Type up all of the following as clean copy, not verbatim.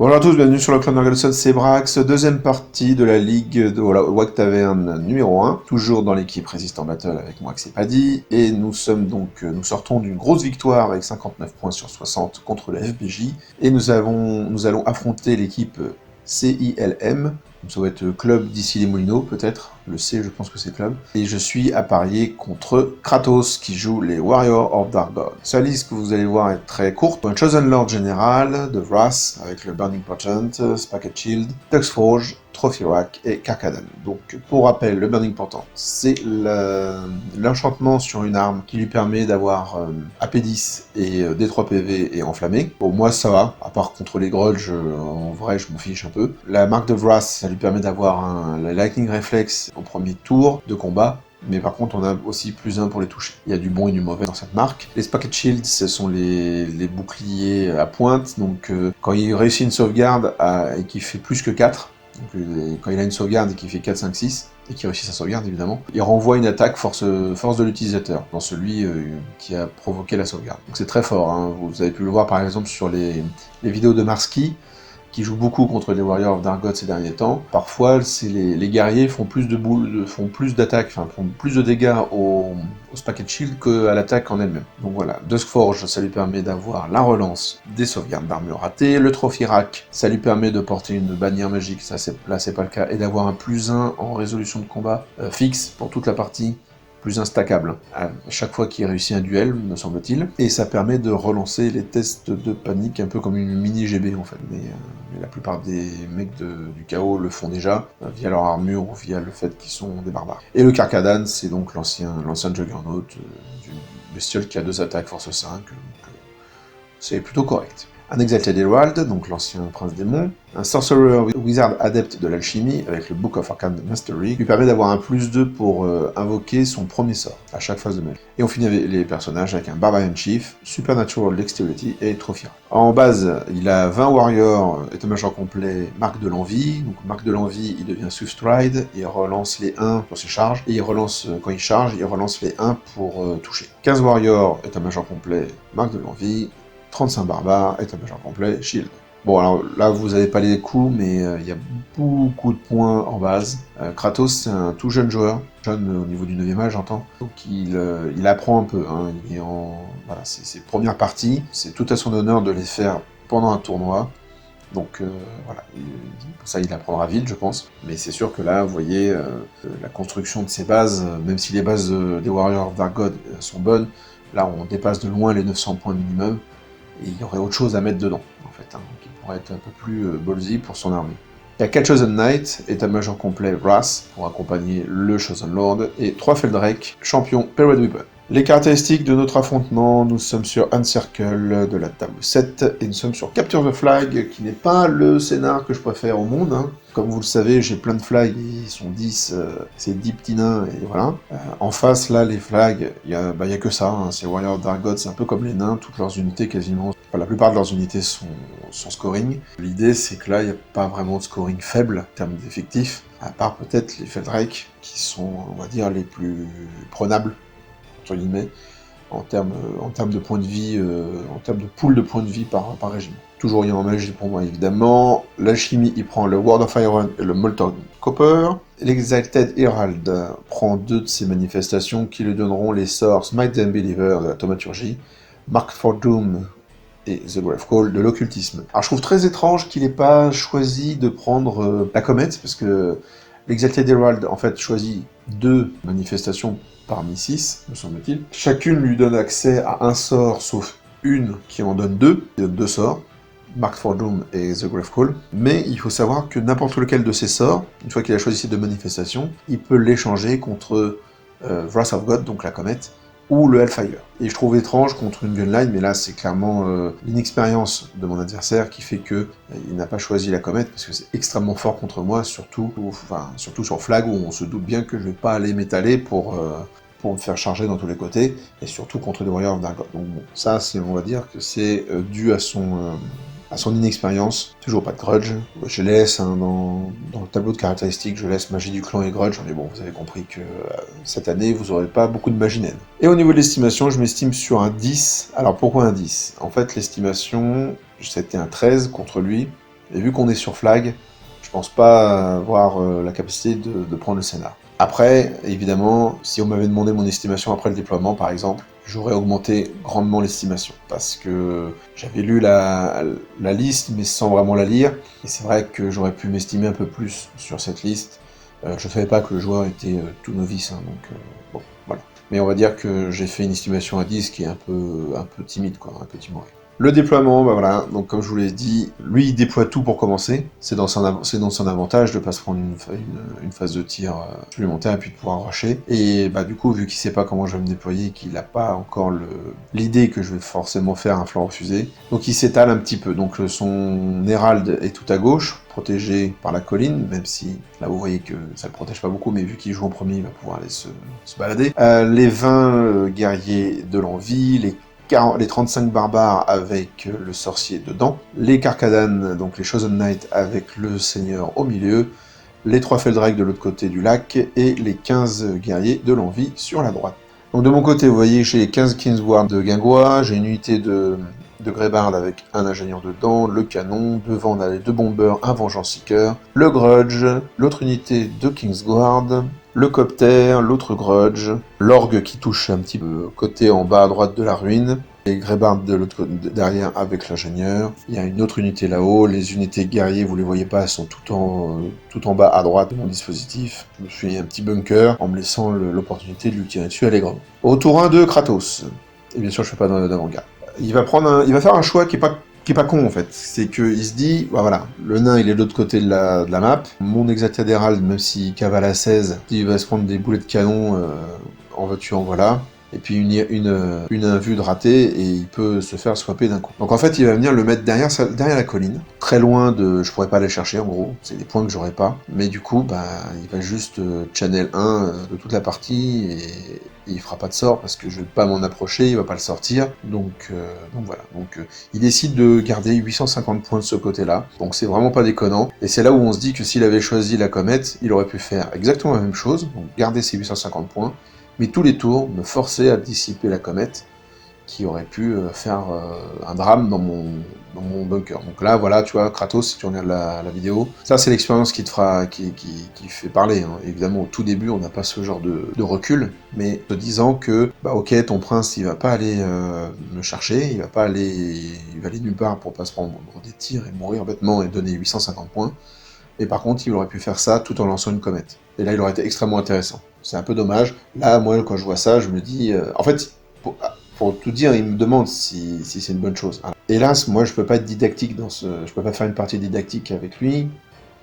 Bonjour à tous, bienvenue sur le Clan Nargolson, c'est Brax, deuxième partie de la Ligue de Wag Tavern numéro 1, toujours dans l'équipe Resistant Battle avec moi, c'est Paddy, et nous sortons d'une grosse victoire avec 59 points sur 60 contre la FBJ, et nous allons affronter l'équipe CILM, ça doit être Club d'ici les Moulineaux peut-être, le C je pense que c'est Club, et je suis à parier contre Kratos qui joue les Warriors of Dargon. Sa liste que vous allez voir est très courte, un Chosen Lord général de Wrath avec le Burning Portent, Spacket Shield, Tuxforge, Trophy Rack et Karkadan. Donc pour rappel, le Burning Portent, c'est l'enchantement sur une arme qui lui permet d'avoir AP10 et D3 PV et enflammé. Bon moi ça va, à part contre les grudges, en vrai je m'en fiche un peu. La marque de Wrath, ça lui permet d'avoir un Lightning Reflex au premier tour de combat, mais par contre on a aussi +1 pour les toucher. Il y a du bon et du mauvais dans cette marque. Les Spacket Shields, ce sont les boucliers à pointe, donc quand il réussit une sauvegarde et qu'il fait plus que 4, donc quand il a une sauvegarde et qu'il fait 4, 5, 6, et qu'il réussit sa sauvegarde évidemment, il renvoie une attaque force de l'utilisateur, dans celui qui a provoqué la sauvegarde. Donc c'est très fort, hein. Vous avez pu le voir par exemple sur les vidéos de Marsky, qui joue beaucoup contre les Warriors of Dargon ces derniers temps. Parfois, les guerriers font plus de boules, font plus d'attaques, enfin font plus de dégâts au Spacket Shield qu'à l'attaque en elle-même. Donc voilà, Duskforge, ça lui permet d'avoir la relance des sauvegardes d'armure ratées. Le Trophy Rack, ça lui permet de porter une bannière magique, là c'est pas le cas, et d'avoir un +1 en résolution de combat fixe pour toute la partie. +1 stackable à chaque fois qu'il réussit un duel, me semble-t-il, et ça permet de relancer les tests de panique un peu comme une mini GB en fait, mais la plupart des mecs du chaos le font déjà, via leur armure ou via le fait qu'ils sont des barbares. Et le Karkadan, c'est donc l'ancien Juggernaut d'une bestiole qui a 2 attaques force 5, donc c'est plutôt correct. Un Exalted Herald, donc l'ancien prince démon, un Sorcerer Wizard adepte de l'alchimie avec le Book of Arcane Mastery, qui lui permet d'avoir un +2 pour invoquer son premier sort à chaque phase de magie. Et on finit avec les personnages avec un Barbarian Chief, Supernatural Dexterity et Trophy. En base, il a 20 warriors, état-major complet, marque de l'envie, donc marque de l'envie, il devient Swift Ride, il relance les 1 pour ses charges, et il relance, quand il charge, il relance les 1 pour toucher. 15 warriors, état-major complet, marque de l'envie, 35 barbares, état-major complet, shield. Bon, alors là, vous n'avez pas les coups, mais il y a beaucoup de points en base. Kratos, c'est un tout jeune joueur, jeune au niveau du 9e âge, j'entends. Donc il apprend un peu, hein. Il est voilà, c'est ses premières parties, c'est tout à son honneur de les faire pendant un tournoi. Donc voilà, pour ça il apprendra vite, je pense. Mais c'est sûr que là, vous voyez, la construction de ses bases, même si les bases des Warriors of Dargon sont bonnes, là on dépasse de loin les 900 points minimum. Et il y aurait autre chose à mettre dedans, en fait, hein, qui pourrait être un peu plus ballsy pour son armée. Il y a 4 Chosen Knights, état-major complet Wrath, pour accompagner le Chosen Lord, et 3 Feldrake, champion Period Weapon. Les caractéristiques de notre affrontement, nous sommes sur Uncircle de la table 7, et nous sommes sur Capture the Flag, qui n'est pas le scénar que je préfère au monde, hein. Comme vous le savez, j'ai plein de flags, ils sont 10, c'est 10 petits nains, et voilà. En face, là, les flags, il y a que ça, hein, c'est Warrior of Dargon, c'est un peu comme les nains, toutes leurs unités quasiment, enfin, la plupart de leurs unités sont scoring. L'idée, c'est que là, il n'y a pas vraiment de scoring faible, en termes d'effectifs, à part peut-être les Feldrake, qui sont, on va dire, les plus prenables, entre guillemets, en termes de points de vie, en termes de pool de points de vie par régiment. Toujours il y a en magie pour moi évidemment. L'alchimie il prend le Word of Iron et le Molten Copper. L'Exalted Herald prend 2 de ces manifestations qui lui donneront les sorts Smite the Unbeliever de la thaumaturgie, Mark for Doom et The Grave Call de l'occultisme. Alors je trouve très étrange qu'il n'ait pas choisi de prendre la comète, parce que l'Exalted Herald en fait choisit 2 manifestations parmi 6, me semble-t-il. Chacune lui donne accès à un sort, sauf une qui en donne 2, il donne 2 sorts, Mark for Doom et The Grave Call, mais il faut savoir que n'importe lequel de ces sorts, une fois qu'il a choisi ces 2 manifestations, il peut l'échanger contre Wrath of God, donc la comète, ou le Hellfire. Et je trouve étrange contre une gunline, mais là c'est clairement l'inexpérience de mon adversaire qui fait que il n'a pas choisi la comète, parce que c'est extrêmement fort contre moi, surtout sur flag, où on se doute bien que je vais pas aller m'étaler pour me faire charger dans tous les côtés, et surtout contre les Warriors of Dargon. Donc bon, ça on va dire que c'est dû à son inexpérience. Toujours pas de grudge. Je laisse, hein, dans le tableau de caractéristiques, je laisse magie du clan et grudge, mais bon, vous avez compris que cette année, vous aurez pas beaucoup de magie naine. Et au niveau de l'estimation, je m'estime sur un 10. Alors pourquoi un 10 ? En fait, l'estimation, c'était un 13 contre lui, Et vu qu'on est sur flag, je pense pas avoir la capacité de prendre le scénar. Après, évidemment, si on m'avait demandé mon estimation après le déploiement, par exemple, j'aurais augmenté grandement l'estimation, parce que j'avais lu la liste, mais sans vraiment la lire, et c'est vrai que j'aurais pu m'estimer un peu plus sur cette liste. Je savais pas que le joueur était tout novice, hein, donc bon, voilà. Mais on va dire que j'ai fait une estimation à 10 qui est un peu timide, quoi, un peu timoré. Le déploiement, bah voilà, donc comme je vous l'ai dit, lui il déploie tout pour commencer, c'est dans son avantage de pas se prendre une phase de tir supplémentaire et puis de pouvoir rusher. Et bah du coup, vu qu'il sait pas comment je vais me déployer, qu'il n'a pas encore l'idée que je vais forcément faire un flanc refusé, donc il s'étale un petit peu. Donc son Herald est tout à gauche, protégé par la colline, même si là vous voyez que ça le protège pas beaucoup, mais vu qu'il joue en premier, il va pouvoir aller se balader. Les 20 guerriers de l'envie, les 35 barbares avec le sorcier dedans, les Karkadan, donc les Chosen Knights avec le seigneur au milieu, les 3 Feldrake de l'autre côté du lac, et les 15 guerriers de l'envie sur la droite. Donc de mon côté, vous voyez, j'ai 15 Kingsguard de Guingois, j'ai une unité de Greybard avec un ingénieur dedans, le canon, devant on a les 2 bombers, un Vengeance Seeker, le Grudge, l'autre unité de Kingsguard, le Copter, l'autre Grudge, l'Orgue qui touche un petit peu côté en bas à droite de la ruine, les Greybard de l'autre côté derrière avec l'ingénieur, il y a une autre unité là-haut, les unités guerriers, vous les voyez pas, elles sont tout en bas à droite de mon dispositif. Je me suis mis un petit bunker en me laissant l'opportunité de lui tirer dessus allègrement. Au tour 1 de Kratos, et bien sûr je fais pas d'avant-garde. Il va faire un choix qui est pas con en fait. C'est qu'il se dit, bah voilà, le nain il est de l'autre côté de la map, mon Exalted Herald, même s'il cavale à 16, il va se prendre des boulets de canon en voiture, en voilà. Et puis une vue de raté, et il peut se faire swapper d'un coup. Donc en fait, il va venir le mettre derrière la colline, très loin de... Je pourrais pas aller chercher, en gros, c'est des points que j'aurais pas. Mais du coup, bah, il va juste channel 1 de toute la partie, et il fera pas de sort, parce que je vais pas m'en approcher, il va pas le sortir. Donc voilà. Donc il décide de garder 850 points de ce côté-là, donc c'est vraiment pas déconnant. Et c'est là où on se dit que s'il avait choisi la comète, il aurait pu faire exactement la même chose, donc garder ses 850 points, mais tous les tours me forçaient à dissiper la comète, qui aurait pu faire un drame dans mon bunker. Donc là, voilà, tu vois, Kratos, si tu regardes la vidéo, ça c'est l'expérience qui te fera, qui fait parler. Hein. Évidemment, au tout début, on n'a pas ce genre de recul, mais te disant que, bah ok, ton prince, il va pas aller me chercher, il va aller nulle part pour pas se prendre des tirs et mourir bêtement et donner 850 points, et par contre, il aurait pu faire ça tout en lançant une comète. Et là, il aurait été extrêmement intéressant. C'est un peu dommage. Là, moi, quand je vois ça, je me dis... En fait, pour tout dire, il me demande si c'est une bonne chose. Alors, hélas, moi, je peux pas être didactique dans ce... Je peux pas faire une partie didactique avec lui.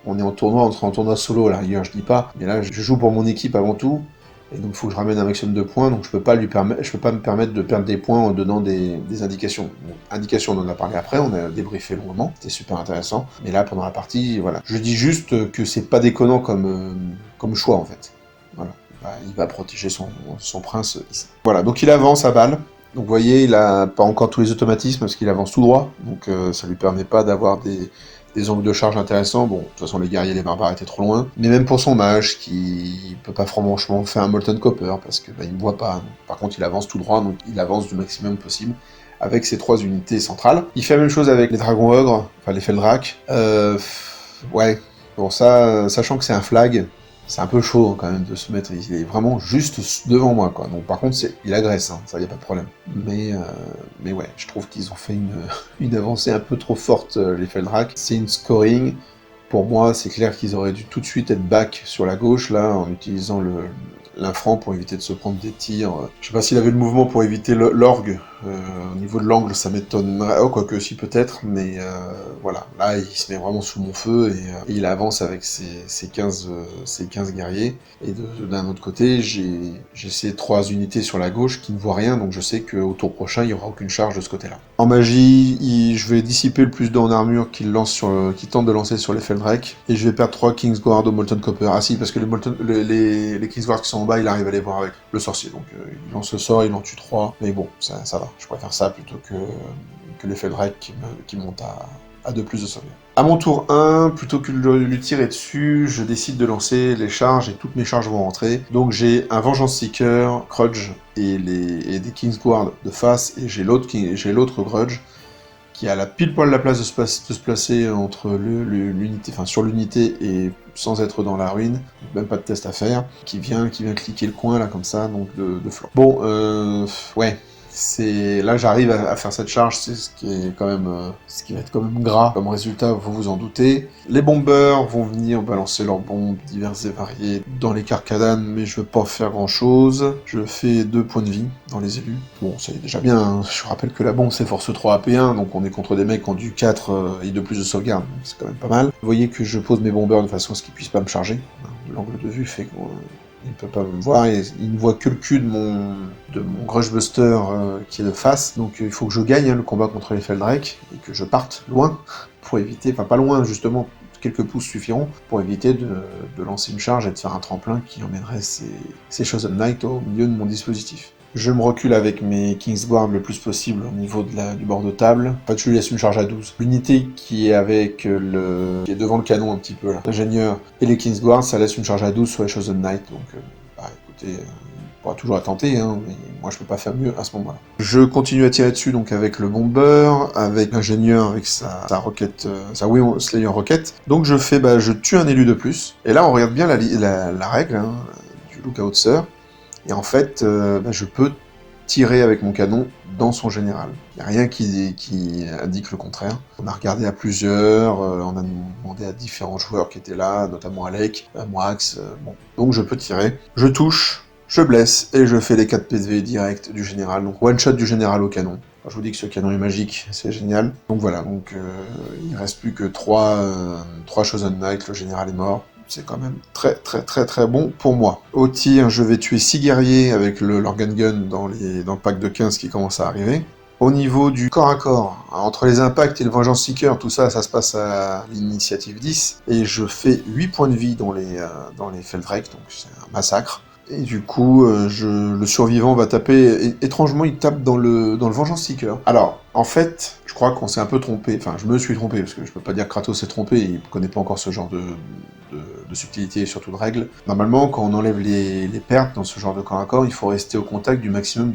On est en tournoi, on sera en tournoi solo, à la rigueur, je dis pas. Mais là, je joue pour mon équipe avant tout. Et donc, il faut que je ramène un maximum de points. Donc, je peux pas me permettre de perdre des points en donnant des indications. Donc, indications, on en a parlé après, on a débriefé longuement. C'était super intéressant. Mais là, pendant la partie, voilà. Je dis juste que c'est pas déconnant comme choix, en fait. Voilà. Bah, il va protéger son prince ici. Voilà, donc il avance à balle. Donc vous voyez, il a pas encore tous les automatismes parce qu'il avance tout droit. Donc ça lui permet pas d'avoir des angles de charge intéressants. Bon, de toute façon, les guerriers et les barbares étaient trop loin. Mais même pour son mage, qui peut pas franchement faire un Molten Copper parce que bah, il me voit pas. Par contre, il avance tout droit, donc il avance du maximum possible avec ses 3 unités centrales. Il fait la même chose avec les dragons ogres, enfin les Feldrake. Ouais, bon ça, sachant que c'est un flag, c'est un peu chaud quand même de se mettre, il est vraiment juste devant moi, quoi. Donc par contre, il agresse, hein, ça y a pas de problème. Mais ouais, je trouve qu'ils ont fait une avancée un peu trop forte, les Feldrake. C'est une scoring. Pour moi, c'est clair qu'ils auraient dû tout de suite être back sur la gauche, là, en utilisant l'infrant pour éviter de se prendre des tirs. Je sais pas s'il avait le mouvement pour éviter l'orgue. Au niveau de l'angle, ça m'étonnerait. Oh, quoique si, peut-être, mais voilà. Là, il se met vraiment sous mon feu et il avance avec ses 15 guerriers. Et d'un autre côté, j'ai ces 3 unités sur la gauche qui ne voient rien, donc je sais qu'au tour prochain, il n'y aura aucune charge de ce côté-là. En magie, je vais dissiper le plus d'eau en armure qu'il tente de lancer sur les Feldrake, et je vais perdre 3 Kingsguard au Molten Copper. Ah si, parce que les Kingsguard qui sont en bas, il arrive à les voir avec le sorcier, donc il lance le sort, il en tue 3, mais bon, ça va. Je préfère ça plutôt que les Feldrake qui montent à 2 plus de sauvegarde. À mon tour 1, plutôt que de lui tirer dessus, je décide de lancer les charges et toutes mes charges vont rentrer. Donc j'ai un Vengeance Seeker, Grudge et des Kingsguard de face, et j'ai l'autre Grudge qui a la pile poil la place de se placer entre l'unité, enfin sur l'unité et sans être dans la ruine, même pas de test à faire, qui vient cliquer le coin là comme ça, donc de flanc. Bon, ouais. Là j'arrive à faire cette charge, c'est ce qui est quand même ce qui va être quand même gras comme résultat, vous vous en doutez. Les bombers vont venir balancer leurs bombes diverses et variées dans les carcadanes, mais je veux pas faire grand chose. Je fais 2 points de vie dans les élus. Bon, c'est déjà bien, hein. Je rappelle que la bombe c'est force 3 AP1, donc on est contre des mecs qui ont du 4 et de plus de sauvegarde, donc c'est quand même pas mal. Vous voyez que je pose mes bombers de façon à ce qu'ils puissent pas me charger. L'angle de vue fait que il ne peut pas me voir, et il ne voit que le cul de mon Grudgebuster qui est de face, donc il faut que je gagne le combat contre les Feldrake, et que je parte loin, pour éviter, enfin pas loin justement, quelques pouces suffiront, pour éviter de lancer une charge et de faire un tremplin qui emmènerait ces Chosen Knight au milieu de mon dispositif. Je me recule avec mes Kingsguard le plus possible au niveau du bord de table. En fait, je lui laisse une charge à 12. L'unité qui est qui est devant le canon un petit peu là, l'ingénieur et les Kingsguard, ça laisse une charge à 12 sur les Chosen Knight. Donc, écoutez, on pourra toujours la tenter, hein, mais moi je peux pas faire mieux à ce moment-là. Je continue à tirer dessus donc avec le bomber, avec l'ingénieur, avec sa roquette, sa Weapon Slayer roquette. Donc je tue un élu de plus. Et là on regarde bien la règle hein, du Lookout Sir. Et en fait, je peux tirer avec mon canon dans son général. Il n'y a rien qui indique le contraire. On a regardé à plusieurs, on a demandé à différents joueurs qui étaient là, notamment Alec, Moax, bon. Donc je peux tirer, je touche, je blesse, et je fais les 4 PV direct du général. Donc one shot du général au canon. Alors, je vous dis que ce canon est magique, c'est génial. Donc voilà, il ne reste plus que 3 Chosen Knight, le général est mort. C'est quand même très bon pour moi. Au tir, je vais tuer 6 guerriers avec l'organ gun dans le pack de 15 qui commence à arriver. Au niveau du corps à corps, entre les impacts et le Vengeance Seeker, tout ça, ça se passe à l'initiative 10, et je fais 8 points de vie dans les Feldrake, donc c'est un massacre. Et du coup, le survivant va taper, et étrangement, il tape dans le Vengeance Seeker. Alors, en fait, je crois qu'on s'est un peu trompé, enfin, je me suis trompé, parce que je peux pas dire que Kratos s'est trompé, il connaît pas encore ce genre de subtilité et surtout de règles. Normalement, quand on enlève les pertes dans ce genre de corps à corps, il faut rester au contact du maximum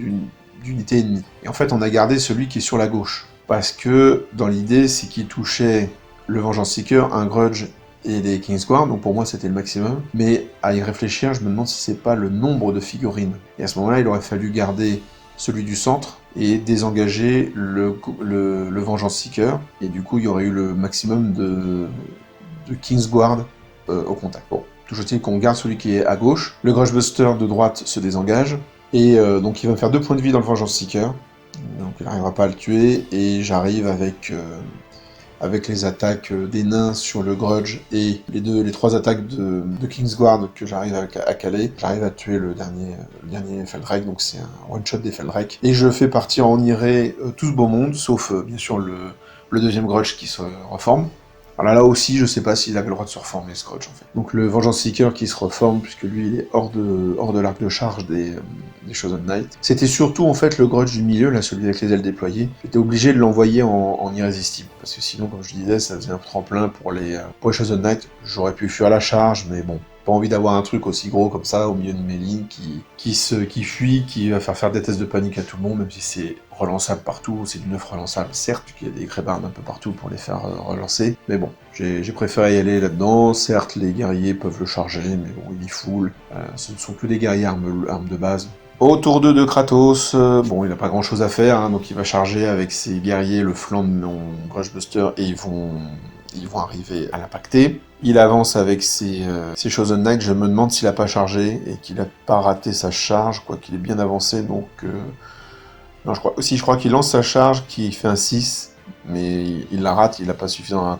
d'unités ennemies. Et en fait, on a gardé celui qui est sur la gauche. Parce que, dans l'idée, c'est qu'il touchait le Vengeance Seeker, un Grudge et les Kingsguard, donc pour moi c'était le maximum. Mais à y réfléchir, je me demande si c'est pas le nombre de figurines. Et à ce moment-là, il aurait fallu garder celui du centre et désengager le Vengeance Seeker. Et du coup, il y aurait eu le maximum de Kingsguard au contact. Bon, toujours est-il qu'on garde celui qui est à gauche. Le Grudgebuster de droite se désengage. Et donc il va me faire 2 points de vie dans le Vengeance Seeker. Donc il n'arrivera pas à le tuer. Et j'arrive avec les attaques des nains sur le Grudge et les 3 attaques de Kingsguard que j'arrive à caler. J'arrive à tuer le dernier Feldrake, donc c'est un one-shot des Feldrake. Et je fais partir en iré tout ce beau monde, sauf bien sûr le deuxième Grudge qui se reforme. Alors là aussi, je sais pas s'il avait le droit de se reformer, ce Grudge, en fait. Donc le Vengeance Seeker qui se reforme, puisque lui, il est hors de l'arc de charge des Chosen Knight. C'était surtout, en fait, le Grudge du milieu, là, celui avec les ailes déployées. J'étais obligé de l'envoyer en irrésistible, parce que sinon, comme je disais, ça faisait un tremplin pour les Chosen Knight. J'aurais pu fuir la charge, mais bon, pas envie d'avoir un truc aussi gros comme ça, au milieu de mes lignes, qui fuit, qui va faire des tests de panique à tout le monde, même si c'est relançable partout, c'est du 9 relançable, certes, qu'il y a des grébardes un peu partout pour les faire relancer, mais bon, j'ai préféré y aller là-dedans. Certes, les guerriers peuvent le charger, mais bon, il y full, ce ne sont que des guerriers armes de base. Au tour 2 de Kratos, bon, il n'a pas grand-chose à faire, hein, donc il va charger avec ses guerriers le flanc de mon Grudgebuster, et ils vont arriver à l'impacter. Il avance avec ses Chosen Knight, je me demande s'il a pas chargé, et qu'il a pas raté sa charge, quoi qu'il est bien avancé, donc... Non, je crois qu'il lance sa charge, qui fait un 6, mais il la rate, il n'a pas suffisamment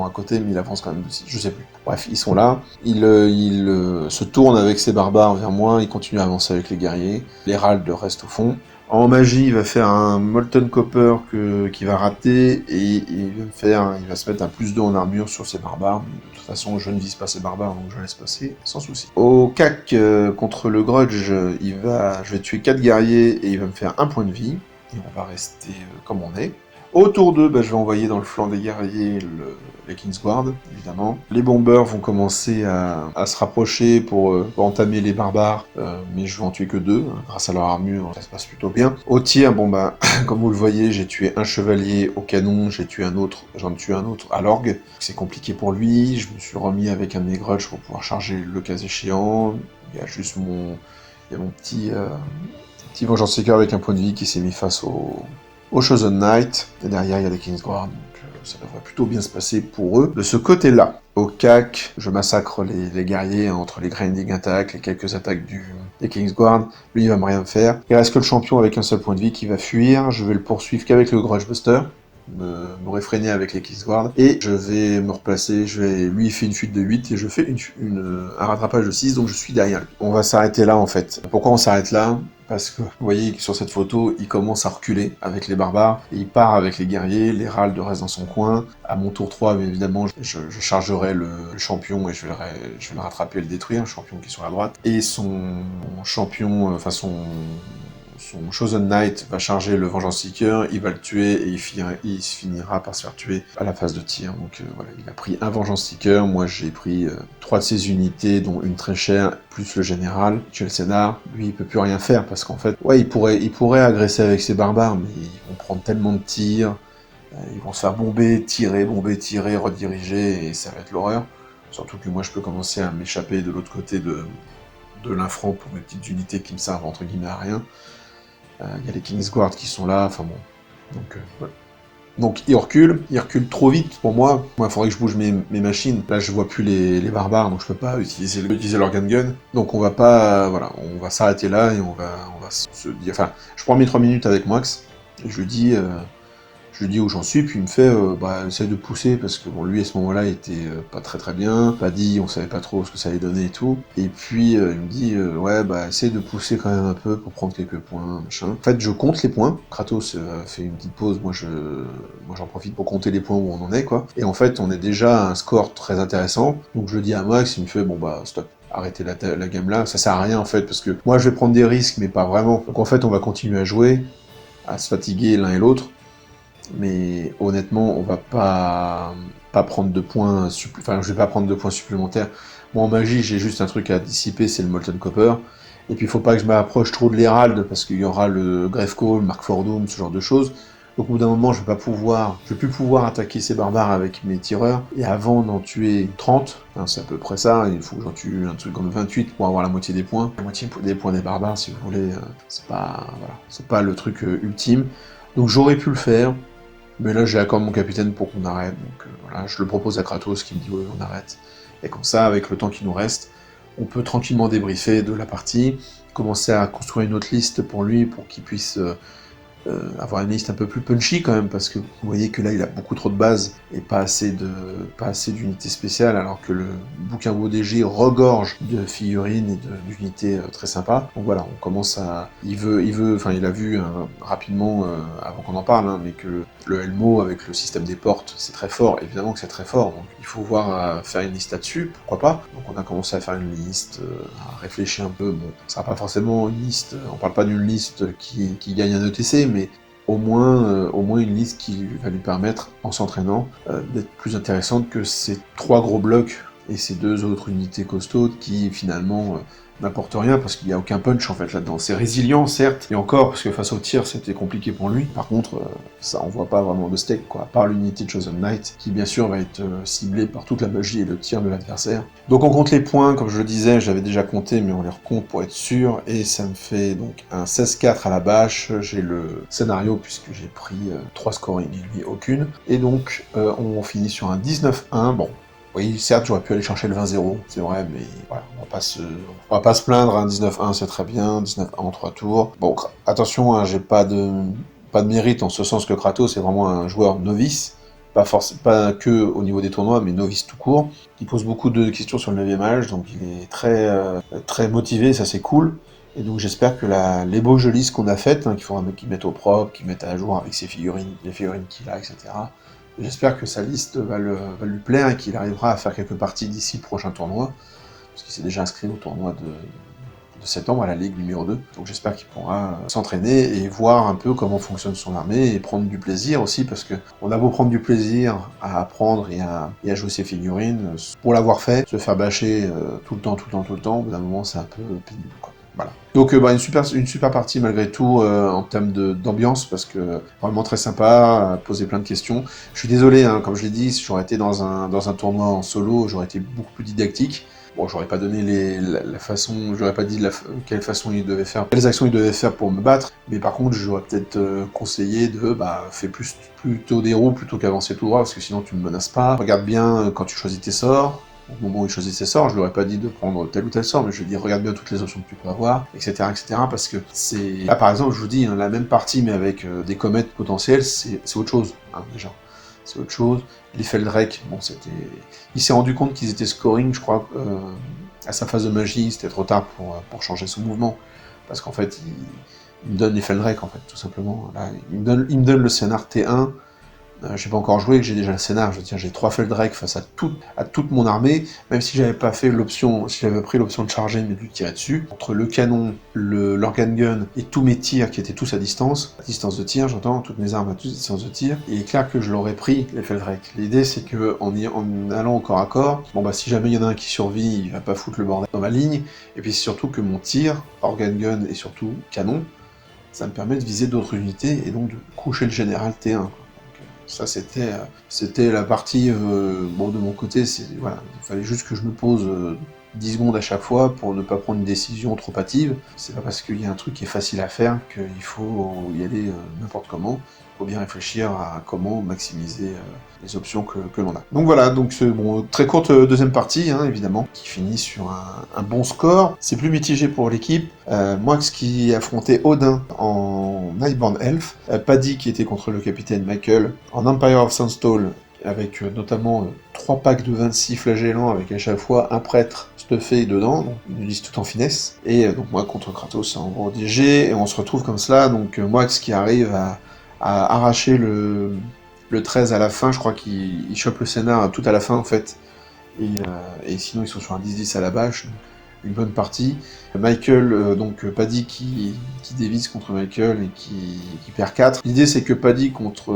à côté, mais il avance quand même de 6, je sais plus. Bref, ils sont là, il se tourne avec ses barbares vers moi, il continue à avancer avec les guerriers, l'Hérald reste au fond. En magie, il va faire un Molten Copper qui va rater, et il va se mettre un +2 en armure sur ses barbares. De toute façon, je ne vise pas ses barbares, donc je laisse passer, sans souci. Au cac, contre le Grudge, je vais tuer 4 guerriers, et il va me faire 1 point de vie, et on va rester comme on est. Autour d'eux, je vais envoyer dans le flanc des guerriers les Kingsguard, évidemment. Les bombers vont commencer à se rapprocher pour entamer les barbares, mais je vais en tuer que 2, hein, grâce à leur armure, ça se passe plutôt bien. Au tir, comme vous le voyez, j'ai tué un chevalier au canon, j'en tue un autre à l'orgue. C'est compliqué pour lui, je me suis remis avec un de mes grudges pour pouvoir charger le cas échéant. Il y a juste mon petit Vengeance Seeker avec un point de vie qui s'est mis face au Chosen Knight, et derrière il y a les Kingsguard, donc ça devrait plutôt bien se passer pour eux. De ce côté-là, au CAC, je massacre les guerriers entre les grinding attacks, les quelques attaques des Kingsguard, lui il va me rien faire. Il reste que le champion avec un seul point de vie qui va fuir, je vais le poursuivre qu'avec le Grudge Buster, me réfréner avec les Kingsguard, et je vais me replacer, lui il fait une fuite de 8, et je fais un rattrapage de 6, donc je suis derrière lui. On va s'arrêter là en fait. Pourquoi on s'arrête là ? Parce que vous voyez que sur cette photo, il commence à reculer avec les barbares, et il part avec les guerriers, l'Hérald reste dans son coin. À mon tour 3, bien évidemment, je chargerai le champion et je vais le rattraper et le détruire, le champion qui est sur la droite. Et son champion, son Chosen Knight va charger le Vengeance Seeker, il va le tuer et il finira par se faire tuer à la phase de tir. Donc voilà, il a pris un Vengeance Seeker, moi j'ai pris 3 de ses unités, dont une très chère, plus le général, Chelsenar. Lui il peut plus rien faire parce qu'en fait, ouais, il pourrait agresser avec ses barbares, mais ils vont prendre tellement de tirs, ils vont se faire bomber, tirer, rediriger, et ça va être l'horreur. Surtout que moi je peux commencer à m'échapper de l'autre côté de l'infront pour mes petites unités qui me servent entre guillemets à rien. Il y a les Kingsguard qui sont là, enfin bon. Donc il recule trop vite pour moi. Moi, il faudrait que je bouge mes machines. Là, je vois plus les barbares, donc je peux pas utiliser leur gun. Donc on va pas, voilà, on va s'arrêter là et on va se dire. Enfin, je prends mes 3 minutes avec Mox et je lui dis où j'en suis, puis il me fait essaye de pousser, parce que bon, lui à ce moment-là il était pas très bien, pas dit, on savait pas trop ce que ça allait donner et tout, et puis il me dit essaye de pousser quand même un peu pour prendre quelques points, machin. En fait je compte les points, Kratos fait une petite pause, moi j'en profite pour compter les points où on en est, quoi, et en fait on est déjà à un score très intéressant, donc je le dis à Max, il me fait stop. Arrêtez la game là, ça sert à rien en fait, parce que moi je vais prendre des risques, mais pas vraiment. Donc en fait on va continuer à jouer, à se fatiguer l'un et l'autre, mais honnêtement, on va pas prendre de points je vais pas prendre de points supplémentaires. Moi, en magie, j'ai juste un truc à dissiper, c'est le Molten Copper. Et puis, il faut pas que je m'approche trop de l'Hérald, parce qu'il y aura le Grefko, le Mark for Doom, ce genre de choses. Donc, au bout d'un moment, je vais plus pouvoir attaquer ces barbares avec mes tireurs. Et avant d'en tuer 30, c'est à peu près ça, il faut que j'en tue un truc comme 28 pour avoir la moitié des points. La moitié des points des barbares, si vous voulez, c'est pas le truc ultime. Donc, j'aurais pu le faire. Mais là, j'ai accord de mon capitaine pour qu'on arrête, donc voilà, je le propose à Kratos qui me dit ouais, on arrête. Et comme ça, avec le temps qui nous reste, on peut tranquillement débriefer de la partie, commencer à construire une autre liste pour lui, pour qu'il puisse avoir une liste un peu plus punchy quand même, parce que vous voyez que là il a beaucoup trop de bases et pas assez d'unités spéciales, alors que le bouquin BODG regorge de figurines et d'unités très sympas. Donc voilà, on commence à... il a vu rapidement, avant qu'on en parle, mais que le Helmo avec le système des portes, c'est très fort, évidemment que c'est très fort, donc il faut voir faire une liste là-dessus, pourquoi pas. Donc on a commencé à faire une liste, à réfléchir un peu, bon, ça sera pas forcément une liste, on parle pas d'une liste qui gagne un ETC, mais au moins une liste qui va lui permettre, en s'entraînant, d'être plus intéressante que ces 3 gros blocs et ces 2 autres unités costaudes qui finalement n'apportent rien parce qu'il n'y a aucun punch en fait là-dedans. C'est résilient certes, et encore parce que face au tir c'était compliqué pour lui, par contre ça envoie pas vraiment de steak quoi, à part l'unité de Chosen Knight qui bien sûr va être ciblée par toute la magie et le tir de l'adversaire. Donc on compte les points, comme je le disais, j'avais déjà compté mais on les recompte pour être sûr, et ça me fait donc un 16-4 à la bâche, j'ai le scénario puisque j'ai pris 3 scoring et lui aucune, et donc on finit sur un 19-1, bon. Oui, certes, j'aurais pu aller chercher le 20-0, c'est vrai, mais voilà, on va pas se plaindre, hein, 19-1 c'est très bien, 19-1 en 3 tours. Bon, attention, hein, j'ai pas de mérite en ce sens que Kratos est vraiment un joueur novice, pas que au niveau des tournois, mais novice tout court. Il pose beaucoup de questions sur le 9ème âge, donc il est très motivé, ça c'est cool. Et donc j'espère que les beaux jolis qu'on a faites, qu'il faudra qu'il mette au propre, qu'il mette à jour avec ses figurines, les figurines qu'il a, etc. J'espère que sa liste va lui plaire et qu'il arrivera à faire quelques parties d'ici le prochain tournoi, parce qu'il s'est déjà inscrit au tournoi septembre à la Ligue numéro 2. Donc j'espère qu'il pourra s'entraîner et voir un peu comment fonctionne son armée et prendre du plaisir aussi, parce que on a beau prendre du plaisir à apprendre et à jouer ses figurines, pour l'avoir fait, se faire bâcher tout le temps, au bout d'un moment c'est un peu pénible, quoi. Voilà. Donc une super partie malgré tout en termes d'ambiance, parce que vraiment très sympa, poser plein de questions. Je suis désolé, hein, comme je l'ai dit, si j'aurais été dans un tournoi en solo, j'aurais été beaucoup plus didactique. Bon, j'aurais pas donné la façon, j'aurais pas dit quelle façon il devait faire, quelles actions il devait faire pour me battre, mais par contre j'aurais peut-être conseillé de fais plutôt des roues plutôt qu'avancer tout droit, parce que sinon tu me menaces pas. Regarde bien quand tu choisis tes sorts. Au moment où il choisit ses sorts, je lui aurais pas dit de prendre tel ou tel sort, mais je lui ai dit regarde bien toutes les options que tu peux avoir, etc., parce que c'est... Là par exemple, je vous dis, hein, la même partie, mais avec des comètes potentielles, c'est autre chose, hein, déjà. C'est autre chose. Les Feldrake, bon, c'était... Il s'est rendu compte qu'ils étaient scoring, je crois, à sa phase de magie, c'était trop tard pour changer son mouvement, parce qu'en fait, il me donne les Feldrake, en fait, tout simplement. Là, il me donne le scénar T1, j'ai pas encore joué, j'ai déjà le scénar, je veux dire, j'ai 3 Feldrake face à toute mon armée, même si j'avais pas fait l'option, si j'avais pris l'option de charger mais de lui tirer dessus, entre le canon, l'organ gun et tous mes tirs qui étaient tous à distance de tir, j'entends, toutes mes armes à toute distance de tir, il est clair que je l'aurais pris, les Feldrake. L'idée c'est que en allant au corps à corps, bon bah si jamais il y en a un qui survit, il va pas foutre le bordel dans ma ligne, et puis surtout que mon tir, organ gun et surtout canon, ça me permet de viser d'autres unités et donc de coucher le général T1. Ça, c'était la partie, bon, de mon côté, voilà, il fallait juste que je me pose 10 secondes à chaque fois pour ne pas prendre une décision trop hâtive. C'est pas parce qu'il y a un truc qui est facile à faire qu'il faut y aller n'importe comment. Il faut bien réfléchir à comment maximiser les options que l'on a. Donc voilà, donc bon, très courte deuxième partie, hein, évidemment, qui finit sur un bon score. C'est plus mitigé pour l'équipe. Moix qui affrontait Odin en Nightborn Elf, Paddy qui était contre le capitaine Michael en Empire of Sunstall, avec notamment 3 packs de 26 flagellants, avec à chaque fois un prêtre stuffé dedans, donc une liste tout en finesse, et donc moi contre Kratos en gros DG, et on se retrouve comme cela, donc Moix qui arrive à arracher le 13 à la fin, je crois qu'il chope le scénar tout à la fin en fait, et sinon ils sont sur un 10-10 à la bâche, donc une bonne partie. Michael, donc Paddy qui dévisse contre Michael et qui perd 4. L'idée c'est que Paddy contre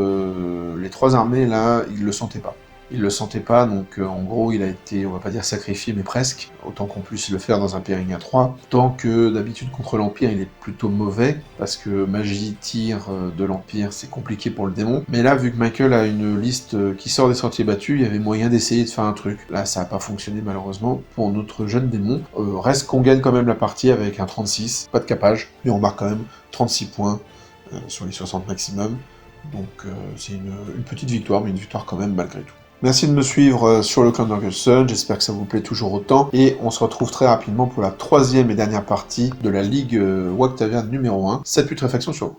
les 3 armées là, il le sentait pas. Il le sentait pas, donc en gros il a été, on va pas dire sacrifié, mais presque, autant qu'on puisse le faire dans un pairing à 3. Tant que d'habitude contre l'Empire il est plutôt mauvais, parce que magie, tir de l'Empire c'est compliqué pour le démon. Mais là, vu que Michael a une liste qui sort des sentiers battus, il y avait moyen d'essayer de faire un truc. Là ça a pas fonctionné malheureusement pour notre jeune démon. Reste qu'on gagne quand même la partie avec un 36, pas de capage, mais on marque quand même 36 points sur les 60 maximum. Donc c'est une petite victoire, mais une victoire quand même malgré tout. Merci de me suivre sur le clan d'Orgelson, j'espère que ça vous plaît toujours autant, et on se retrouve très rapidement pour la 3e et dernière partie de la Ligue WoW Taverne numéro 1. Cette putréfaction sur vous.